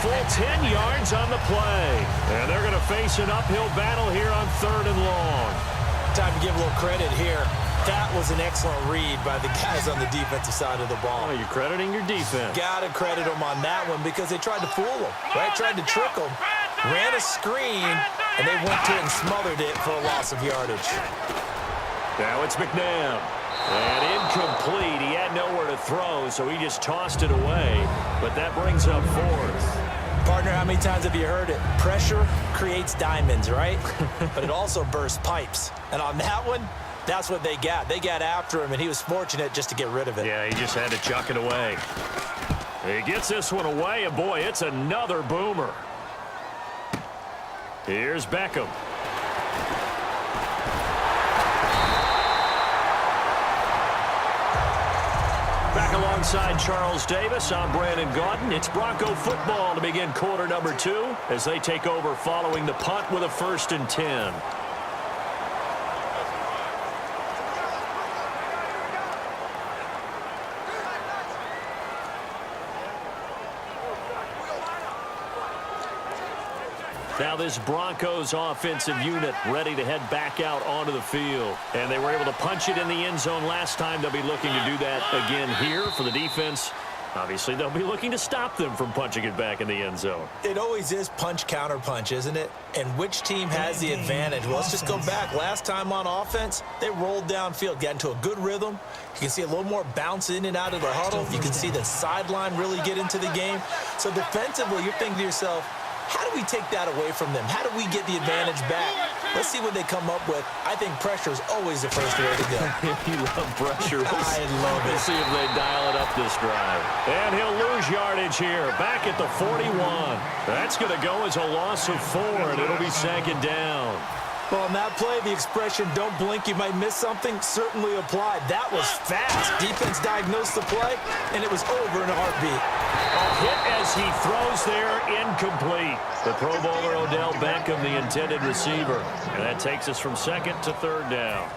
full 10 yards on the play. And they're going to face an uphill battle here on 3rd and long. Time to give a little credit here. That was an excellent read by the guys on the defensive side of the ball. Oh, you're crediting your defense. Got to credit them on that one because they tried to fool them, right? Tried to trick them. Ran a screen, and they went to it and smothered it for a loss of yardage. Now it's McNabb. And incomplete. He had nowhere to throw, so he just tossed it away. But that brings up 4th. Partner, how many times have you heard it? Pressure creates diamonds, right? But it also bursts pipes. And on that one, that's what they got. They got after him, and he was fortunate just to get rid of it. Yeah, he just had to chuck it away. He gets this one away, and boy, it's another boomer. Here's Beckham. Back alongside Charles Davis, I'm Brandon Gaudin. It's Bronco football to begin quarter number 2 as they take over following the punt with a 1st and 10. Now this Broncos offensive unit ready to head back out onto the field. And they were able to punch it in the end zone last time. They'll be looking to do that again here for the defense. Obviously, they'll be looking to stop them from punching it back in the end zone. It always is punch, counter punch, isn't it? And which team has the advantage? Well, let's just go back. Last time on offense, they rolled downfield, got into a good rhythm. You can see a little more bounce in and out of the huddle. You can see the sideline really get into the game. So defensively, you're thinking to yourself, how do we take that away from them? How do we get the advantage back? Let's see what they come up with. I think pressure is always the first way to go. You love pressure. I love it. We'll see if they dial it up this drive. And he'll lose yardage here. Back at the 41. That's going to go as a loss of 4, and it'll be 2nd down. Well, on that play, the expression, don't blink, you might miss something, certainly applied. That was fast. Defense diagnosed the play, and it was over in a heartbeat. A hit as he throws there, incomplete. The Pro Bowler Odell Beckham, the intended receiver. And that takes us from 2nd to 3rd down.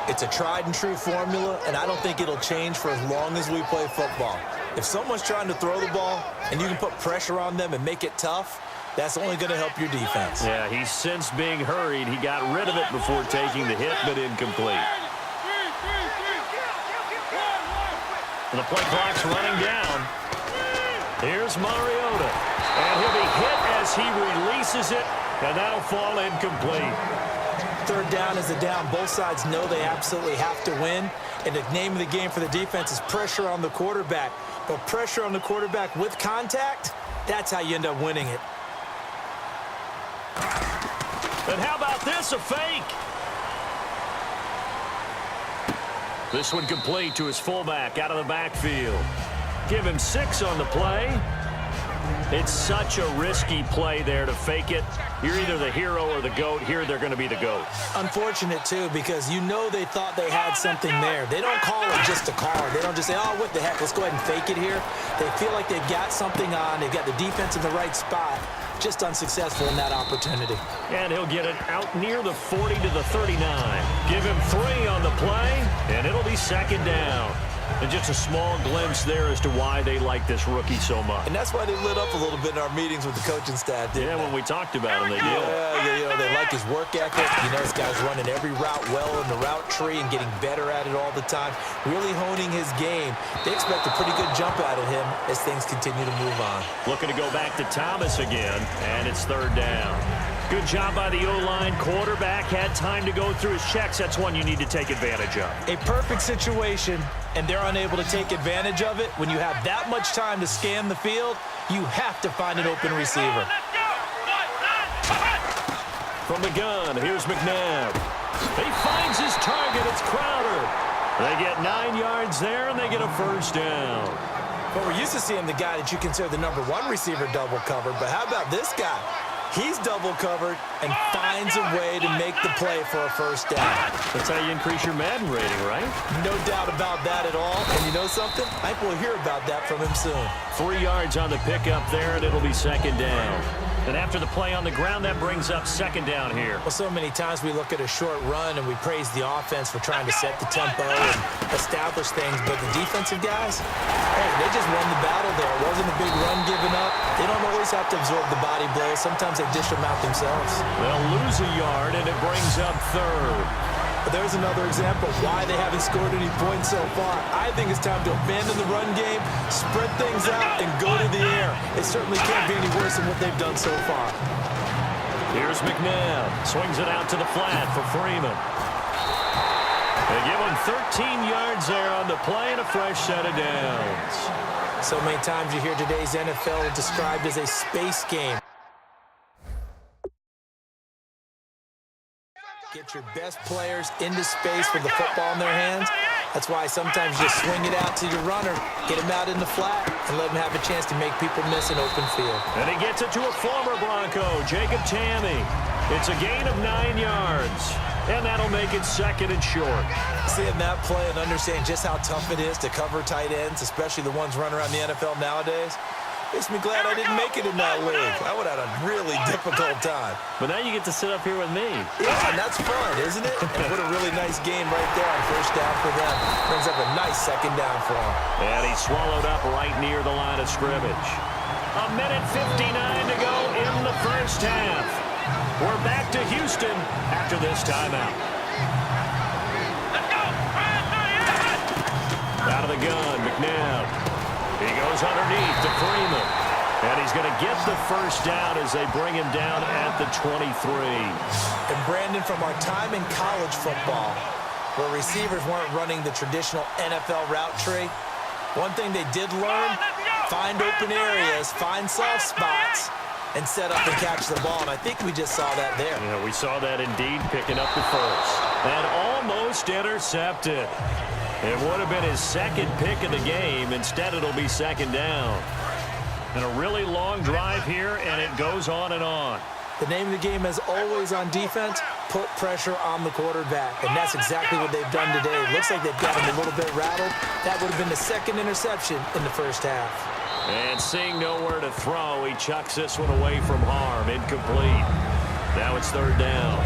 It's a tried-and-true formula, and I don't think it'll change for as long as we play football. If someone's trying to throw the ball, and you can put pressure on them and make it tough, that's only going to help your defense. Yeah, he's since being hurried. He got rid of it before taking the hit, but incomplete. And the play clock's running down. Here's Mariota. And he'll be hit as he releases it, and that'll fall incomplete. 3rd down is the down. Both sides know they absolutely have to win. And the name of the game for the defense is pressure on the quarterback. But pressure on the quarterback with contact, that's how you end up winning it. And how about this, a fake? This one complete to his fullback out of the backfield. Give him 6 on the play. It's such a risky play there to fake it. You're either the hero or the GOAT. Here they're going to be the GOAT. Unfortunate, too, because you know they thought they had something there. They don't call it just a call. They don't just say, oh, what the heck, let's go ahead and fake it here. They feel like they've got something on. They've got the defense in the right spot. Just unsuccessful in that opportunity. And he'll get it out near the 40 to the 39. Give him 3 on the play, and it'll be 2nd down. And just a small glimpse there as to why they like this rookie so much. And that's why they lit up a little bit in our meetings with the coaching staff, didn't they? When we talked about him, they did. Yeah, you know, they like his work ethic. You know, this guy's running every route well in the route tree and getting better at it all the time, really honing his game. They expect a pretty good jump out of him as things continue to move on. Looking to go back to Thomas again, and it's 3rd down. Good job by the O-line. Quarterback had time to go through his checks. That's one you need to take advantage of. A perfect situation, and they're unable to take advantage of it. When you have that much time to scan the field, you have to find an open receiver. From the gun, here's McNabb. He finds his target. It's Crowder. They get 9 yards there, and they get a 1st down. Well, we're used to seeing the guy that you consider the #1 receiver double covered, but how about this guy? He's double covered and finds a way to make the play for a 1st down. That's how you increase your Madden rating, right? No doubt about that at all. And you know something? I think we'll hear about that from him soon. 3 yards on the pickup there, and it'll be 2nd down. And after the play on the ground, that brings up 2nd down here. Well, so many times we look at a short run and we praise the offense for trying to set the tempo and establish things. But the defensive guys, hey, they just won the battle there. It wasn't a big run given up. They don't always have to absorb the body blows. Sometimes they dish them out themselves. They'll lose a yard, and it brings up third. But there's another example of why they haven't scored any points so far. I think it's time to abandon the run game, spread things out, and go to the air. It certainly can't be any worse than what they've done so far. Here's McNabb. Swings it out to the flat for Freeman. They give him 13 yards there on the play and a fresh set of downs. So many times you hear today's NFL described as a space game. Get your best players into space with the football in their hands. That's why sometimes you just swing it out to your runner, get him out in the flat, and let him have a chance to make people miss an open field. And he gets it to a former Bronco, Jacob Tamme. It's a gain of 9 yards, and that'll make it second and short. Seeing that play and understanding just how tough it is to cover tight ends, especially the ones running around the NFL nowadays, makes me glad I didn't make it in that league. I would have had a really difficult time. But now you get to sit up here with me. Yeah, and that's fun, isn't it? And what a really nice game right there on first down for them. Brings up a nice second down for them. And he swallowed up right near the line of scrimmage. A minute 59 to go in the first half. We're back to Houston after this timeout. Out of the gun, McNabb. He goes underneath to Freeman. And he's going to get the first down as they bring him down at the 23. And Brandon, from our time in college football, where receivers weren't running the traditional NFL route tree, one thing they did learn, find open areas, find soft spots, and set up and catch the ball. And I think we just saw that there. Yeah, we saw that indeed, picking up the first. And almost intercepted. It would have been his second pick of the game. Instead, it'll be second down. And a really long drive here, and it goes on and on. The name of the game is always on defense, put pressure on the quarterback. And that's exactly what they've done today. It looks like they've got him a little bit rattled. That would have been the second interception in the first half. And seeing nowhere to throw, he chucks this one away from harm. Incomplete. Now it's third down.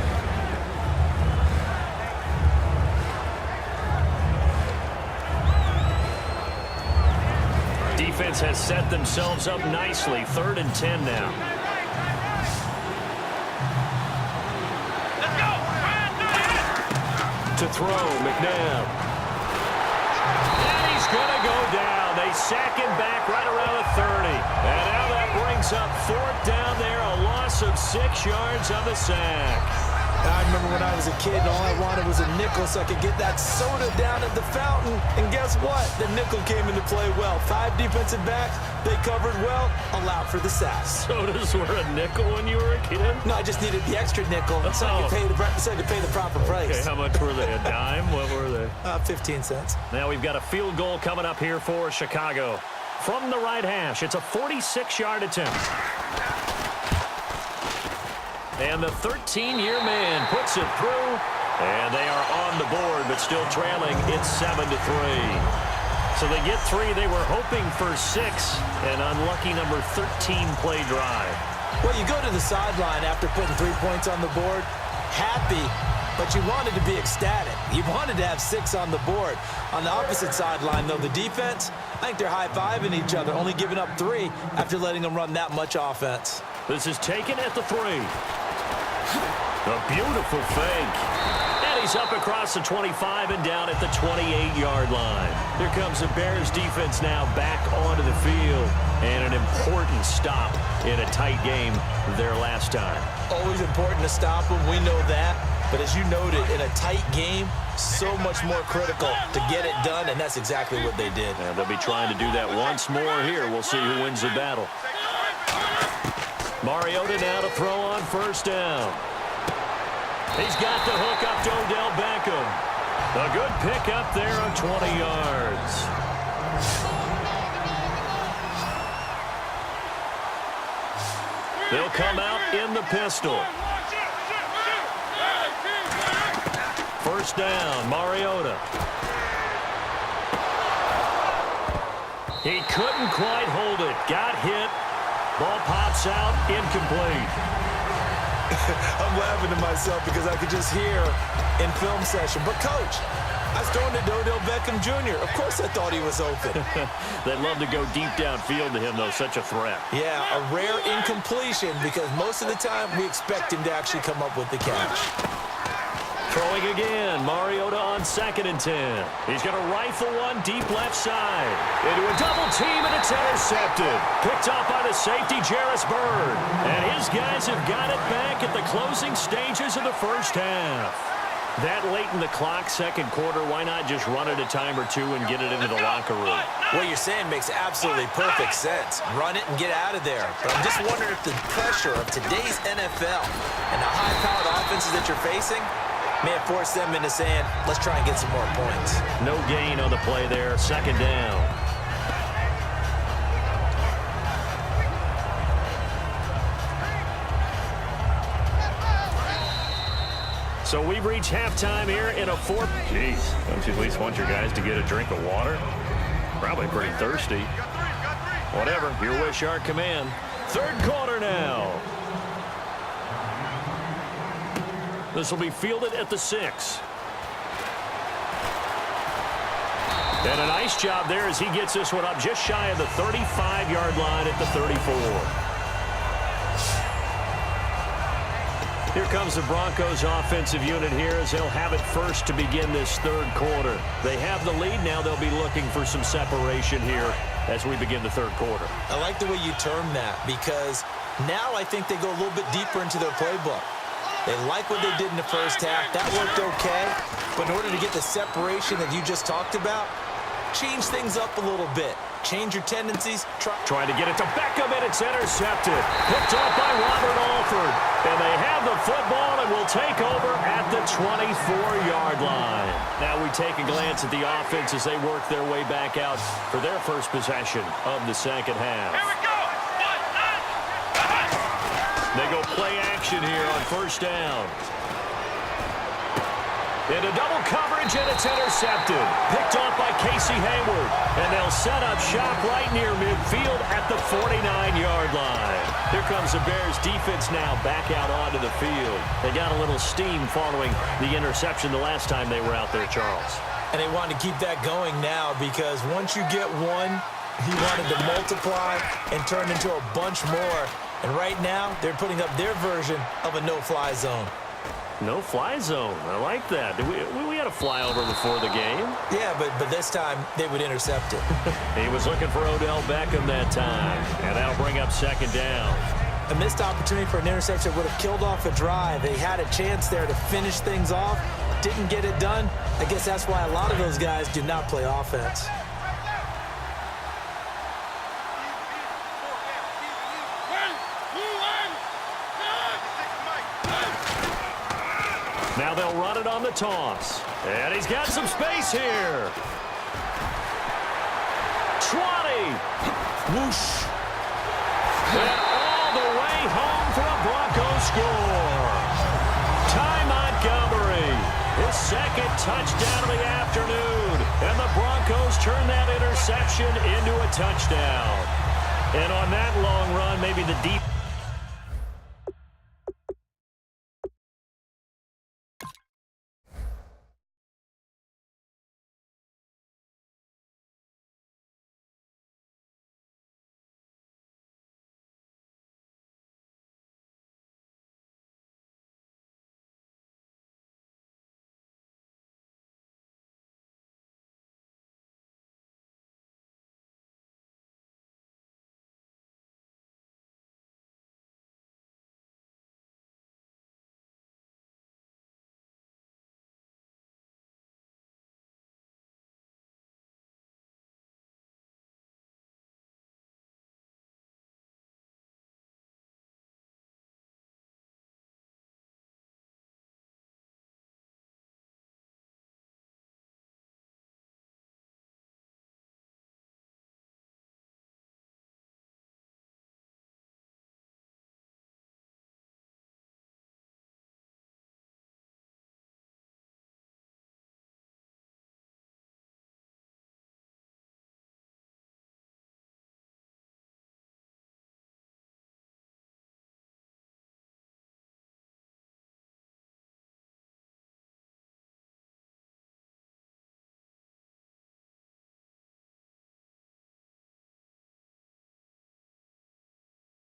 Defense has set themselves up nicely. 3rd and 10 now. To throw, McNabb. And he's going to go down. They sack him back right around the 30. And now that brings up 4th down there. A loss of 6 yards on the sack. I remember when I was a kid and all I wanted was a nickel so I could get that soda down at the fountain. And guess what? The nickel came into play well. 5 defensive backs, they covered well, allowed for the sack. Sodas were a nickel when you were a kid? No, I just needed the extra nickel so I could pay the proper price. Okay, how much were they? A dime? What were they? 15 cents. Now we've got a field goal coming up here for Chicago. From the right hash, it's a 46-yard attempt. And the 13-year man puts it through, and they are on the board, but still trailing. It's 7-3. So they get 3. They were hoping for 6, an unlucky number 13 play drive. Well, you go to the sideline after putting 3 points on the board, happy, but you wanted to be ecstatic. You wanted to have 6 on the board. On the opposite sideline, though, the defense, I think they're high-fiving each other, only giving up 3 after letting them run that much offense. This is taken at the 3. A beautiful fake. And he's up across the 25 and down at the 28-yard line. Here comes the Bears defense now back onto the field. And an important stop in a tight game their last time. Always important to stop them. We know that. But as you noted, in a tight game, so much more critical to get it done, and that's exactly what they did. And they'll be trying to do that once more here. We'll see who wins the battle. Mariota now to throw on first down. He's got the hook up to Odell Beckham. A good pick up there on 20 yards. They'll come out in the pistol. First down, Mariota. He couldn't quite hold it. Got hit. Ball pops out, incomplete. I'm laughing to myself because I could just hear in film session. But, Coach, I was throwing to Odell Beckham Jr. Of course I thought he was open. They'd love to go deep downfield to him, though. Such a threat. Yeah, a rare incompletion because most of the time we expect him to actually come up with the catch. Throwing again, Mariota on 2nd and 10. He's going to rifle one deep left side. Into a double team, and it's intercepted. Picked off by the safety, Jarris Byrd. And his guys have got it back at the closing stages of the first half. That late in the clock, second quarter, why not just run it a time or two and get it into the locker room? What you're saying makes absolutely perfect sense. Run it and get out of there. But I'm just wondering if the pressure of today's NFL and the high-powered offenses that you're facing may have forced them into saying, let's try and get some more points. No gain on the play there. 2nd down. So we've reached halftime here in a fourth. Jeez, don't you at least want your guys to get a drink of water? Probably pretty thirsty. Whatever, your wish, our command. 3rd quarter now. This will be fielded at the 6. And a nice job there as he gets this one up just shy of the 35-yard line at the 34. Here comes the Broncos offensive unit here as they'll have it first to begin this 3rd quarter. They have the lead. Now they'll be looking for some separation here as we begin the 3rd quarter. I like the way you term that because now I think they go a little bit deeper into their playbook. They like what they did in the first half. That worked okay. But in order to get the separation that you just talked about, change things up a little bit. Change your tendencies. Trying to get it to Beckham, and it's intercepted. Picked off by Robert Alford. And they have the football and will take over at the 24-yard line. Now we take a glance at the offense as they work their way back out for their first possession of the second half. Here we go. They go play action here on 1st down. Into double coverage, and it's intercepted. Picked off by Casey Hayward. And they'll set up shop right near midfield at the 49-yard line. Here comes the Bears defense now back out onto the field. They got a little steam following the interception the last time they were out there, Charles. And they want to keep that going now because once you get one, he wanted to multiply and turn into a bunch more. And right now, they're putting up their version of a no-fly zone. No-fly zone. I like that. We had a flyover before the game. Yeah, but this time they would intercept it. He was looking for Odell Beckham that time. And that'll bring up 2nd down. A missed opportunity for an interception would have killed off a drive. They had a chance there to finish things off. Didn't get it done. I guess that's why a lot of those guys do not play offense. Now they'll run it on the toss. And he's got some space here. 20. Whoosh. And all the way home for a Broncos score. Ty Montgomery, his 2nd touchdown of the afternoon. And the Broncos turn that interception into a touchdown. And on that long run, maybe the deep